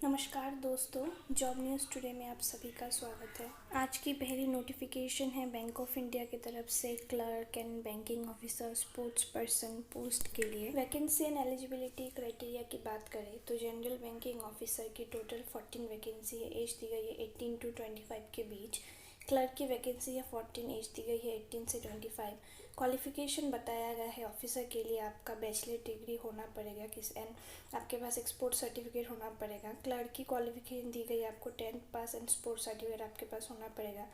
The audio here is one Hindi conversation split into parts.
नमस्कार दोस्तों, जॉब न्यूज़ टुडे में आप सभी का स्वागत है। आज की पहली नोटिफिकेशन है बैंक ऑफ इंडिया की तरफ से clerk and banking officer sports person post के लिए। वैकेंसी एंड एलिजिबिलिटी क्राइटेरिया की बात करें तो जनरल बैंकिंग ऑफिसर की टोटल 14 वैकेंसी है। एज दी गई है 18 to 25 के बीच। क्लर्क की वैकेंसी है 14, एज दी गई है 18 से 25। क्वालिफिकेशन बताया गया है ऑफिसर के लिए आपका बैचलर डिग्री होना पड़ेगा एंड आपके पास एक्सपोर्ट सर्टिफिकेट होना पड़ेगा। क्लर्क की क्वालिफिकेशन दी गई है आपको 10th pass and sport certificate आपके पास होना पड़ेगा।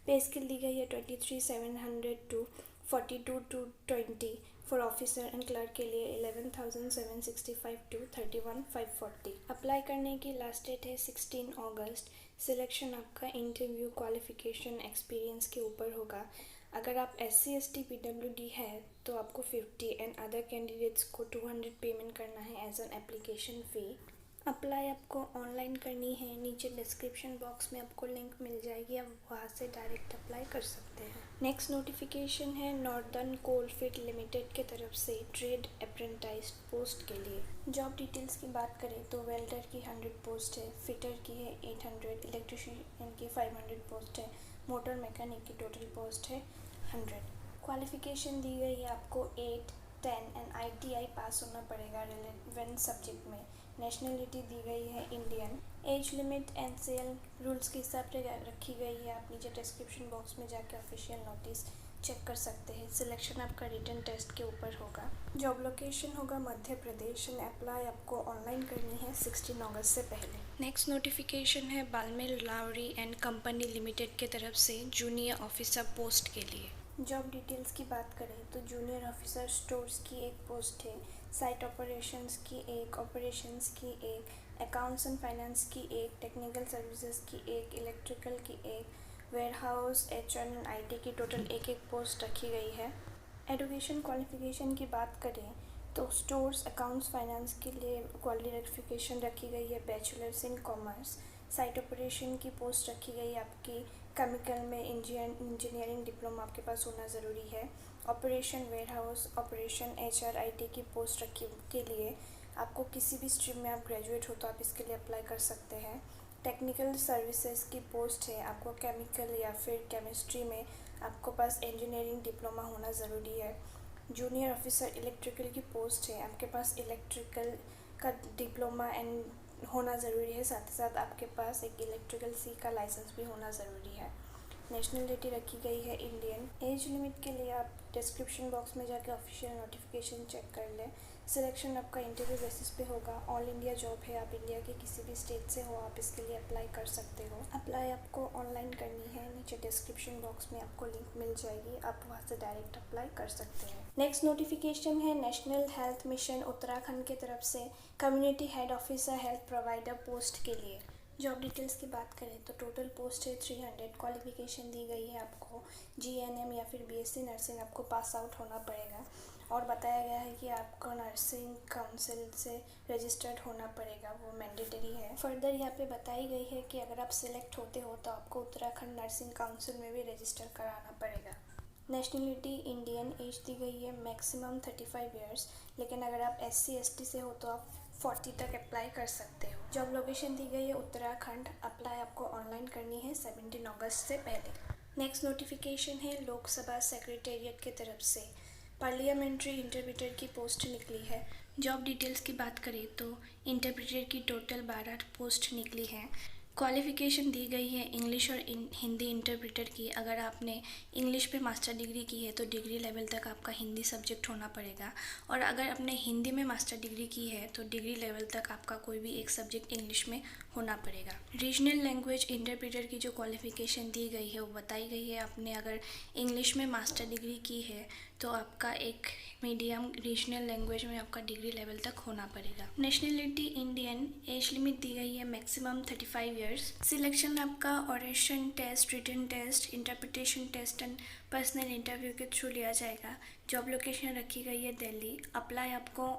पे स्केल दी गई है 23,700 to 42,220 for officer and clerk के लिए 11,765 to 31,540। अप्लाई करने की लास्ट डेट है 16 अगस्त। सिलेक्शन आपका इंटरव्यू, क्वालिफिकेशन, एक्सपीरियंस के ऊपर होगा। अगर आप SC ST PWD है तो आपको 50 एंड अदर कैंडिडेट्स को 200 पेमेंट करना है as an application fee. Apply आपको ऑनलाइन करनी है। नीचे डिस्क्रिप्शन बॉक्स में आपको लिंक मिल जाएगी, आप वहाँ से डायरेक्ट अप्लाई कर सकते हैं। नेक्स्ट नोटिफिकेशन है नॉर्दर्न कोलफील्ड लिमिटेड के तरफ से ट्रेड अप्रेंटिस पोस्ट के लिए। जॉब डिटेल्स की बात करें तो वेल्डर की 100 पोस्ट है, फिटर की है 800, इलेक्ट्रीशियन की 500 पोस्ट है, मोटर मैकेनिक की टोटल पोस्ट है 100। क्वालिफिकेशन दी गई है आपको 8, 10 एंड ITI पास होना पड़ेगा रिलेवेंट सब्जेक्ट में। नेशनलिटी दी गई है Indian. Age limit and cell rules के हिसाब से रखी गई है। आप नीचे डिस्क्रिप्शन बॉक्स में जाके ऑफिशियल नोटिस चेक कर सकते हैं। सिलेक्शन आपका रिटन टेस्ट के ऊपर होगा। जॉब लोकेशन होगा मध्य प्रदेश एंड अप्लाई आपको ऑनलाइन करनी है 16 अगस्त से पहले। नेक्स्ट नोटिफिकेशन है बालमेल लावरी एंड कंपनी लिमिटेड के तरफ से जूनियर ऑफिसर पोस्ट के लिए। जॉब डिटेल्स की बात करें तो जूनियर ऑफिसर स्टोर्स की एक पोस्ट है, साइट ऑपरेशंस की एक, ऑपरेशंस की एक, अकाउंट्स एंड फाइनेंस की एक, टेक्निकल सर्विसेज की एक, इलेक्ट्रिकल की एक, वेयरहाउस, HR एंड IT की टोटल एक पोस्ट रखी गई है। एजुकेशन क्वालिफिकेशन की बात करें तो स्टोर्स, अकाउंट्स, फाइनेंस के लिए क्वालिफिकेशन रखी गई है bachelors in commerce. Site operation की पोस्ट रखी गई है आपकी केमिकल में इंजीनियरिंग डिप्लोमा आपके पास होना ज़रूरी है। Operation warehouse, operation HR IT की पोस्ट रखी के लिए आपको किसी भी स्ट्रीम में आप ग्रेजुएट हो तो आप इसके लिए अप्लाई कर सकते हैं। टेक्निकल सर्विसेज की पोस्ट है, आपको केमिकल या फिर केमिस्ट्री में आपको पास इंजीनियरिंग डिप्लोमा होना ज़रूरी है। जूनियर ऑफिसर इलेक्ट्रिकल की पोस्ट है, आपके पास इलेक्ट्रिकल का डिप्लोमा एंड होना ज़रूरी है, साथ ही साथ आपके पास एक इलेक्ट्रिकल C का लाइसेंस भी होना ज़रूरी है। नेशनलिटी रखी गई है इंडियन। एज लिमिट के लिए आप डिस्क्रिप्शन बॉक्स में जाकर ऑफिशियल नोटिफिकेशन चेक कर लें। सिलेक्शन आपका इंटरव्यू बेसिस पे होगा। ऑल इंडिया जॉब है, आप इंडिया के किसी भी स्टेट से हो आप इसके लिए अप्लाई कर सकते हो। अप्लाई आपको ऑनलाइन करनी है। नीचे डिस्क्रिप्शन बॉक्स में आपको लिंक मिल जाएगी, आप वहाँ से डायरेक्ट अप्लाई कर सकते हैं। नेक्स्ट नोटिफिकेशन है नेशनल हेल्थ मिशन उत्तराखंड की तरफ से community head officer health provider post के लिए। जॉब डिटेल्स की बात करें तो टोटल पोस्ट है 300। क्वालिफिकेशन दी गई है आपको GNM या फिर BSc नर्सिंग आपको पास आउट होना पड़ेगा और बताया गया है कि आपको नर्सिंग काउंसिल से रजिस्टर्ड होना पड़ेगा, वो मैंडेटरी है। फर्दर यहाँ पे बताई गई है कि अगर आप सिलेक्ट होते हो तो आपको उत्तराखंड नर्सिंग काउंसिल में भी रजिस्टर कराना पड़ेगा। Nationality Indian. एज दी गई है मैक्सिमम 35 ईयर्स, लेकिन अगर आप SC ST से हो तो आप 40 तक अप्लाई कर सकते हो। जॉब लोकेशन दी गई है उत्तराखंड। अप्लाई आपको ऑनलाइन करनी है 17 अगस्त से पहले। नेक्स्ट नोटिफिकेशन है लोकसभा सेक्रेटेरिएट की तरफ से पार्लियामेंट्री इंटरप्रेटर की पोस्ट निकली है। जॉब डिटेल्स की बात करें तो इंटरप्रेटर की टोटल 12 पोस्ट निकली है। क्वालिफिकेशन दी गई है इंग्लिश और हिंदी इंटरप्रेटर की। अगर आपने इंग्लिश पे मास्टर डिग्री की है तो डिग्री लेवल तक आपका हिंदी सब्जेक्ट होना पड़ेगा, और अगर आपने हिंदी में मास्टर डिग्री की है तो डिग्री लेवल तक आपका कोई भी एक सब्जेक्ट इंग्लिश में होना पड़ेगा। रीजनल लैंग्वेज इंटरप्रेटर की जो क्वालिफिकेशन दी गई है वो बताई गई है, आपने अगर इंग्लिश में मास्टर डिग्री की है तो आपका एक मीडियम रीजनल लैंग्वेज में आपका डिग्री लेवल तक होना पड़ेगा। Nationality Indian. एज लिमिट दी गई है मैक्सिमम 35 ईयर्स। सिलेक्शन आपका ऑरेशन test, written test, interpretation test and personal interview के थ्रू लिया जाएगा। जॉब लोकेशन रखी गई है दिल्ली। अप्लाई आपको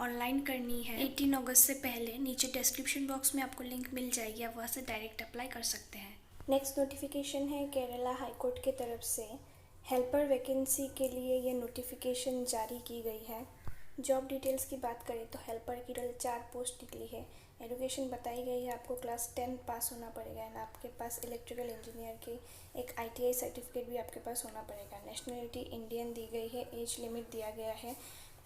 ऑनलाइन करनी है 18 अगस्त से पहले। नीचे डिस्क्रिप्शन बॉक्स में आपको लिंक मिल जाएगी, आप वहाँ से डायरेक्ट अप्लाई कर सकते हैं। नेक्स्ट नोटिफिकेशन है केरला हाईकोर्ट की तरफ से हेल्पर वैकेंसी के लिए ये नोटिफिकेशन जारी की गई है। जॉब डिटेल्स की बात करें तो हेल्पर की टोटल 4 पोस्ट निकली है। एजुकेशन बताई गई है, आपको क्लास 10 पास होना पड़ेगा एंड आपके पास इलेक्ट्रिकल इंजीनियर की एक ITI सर्टिफिकेट भी आपके पास होना पड़ेगा। नेशनलिटी इंडियन दी गई है, एज लिमिट दिया गया है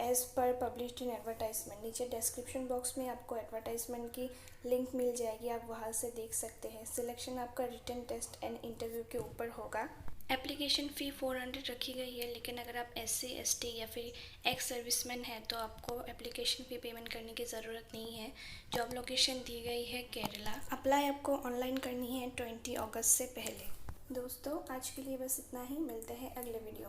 as per published in advertisement. नीचे डिस्क्रिप्शन बॉक्स में आपको एडवर्टाइजमेंट की लिंक मिल जाएगी, आप वहाँ से देख सकते हैं। सिलेक्शन आपका रिटन टेस्ट एंड इंटरव्यू के ऊपर होगा। एप्लीकेशन फ़ी 400 रखी गई है, लेकिन अगर आप SC ST या फिर एक्स सर्विसमैन है तो आपको एप्लीकेशन फ़ी पेमेंट करने की ज़रूरत नहीं है। जॉब लोकेशन दी गई है केरला। अप्लाई आपको ऑनलाइन करनी है 20 अगस्त से पहले। दोस्तों आज के लिए बस इतना ही, मिलते हैं अगले वीडियो।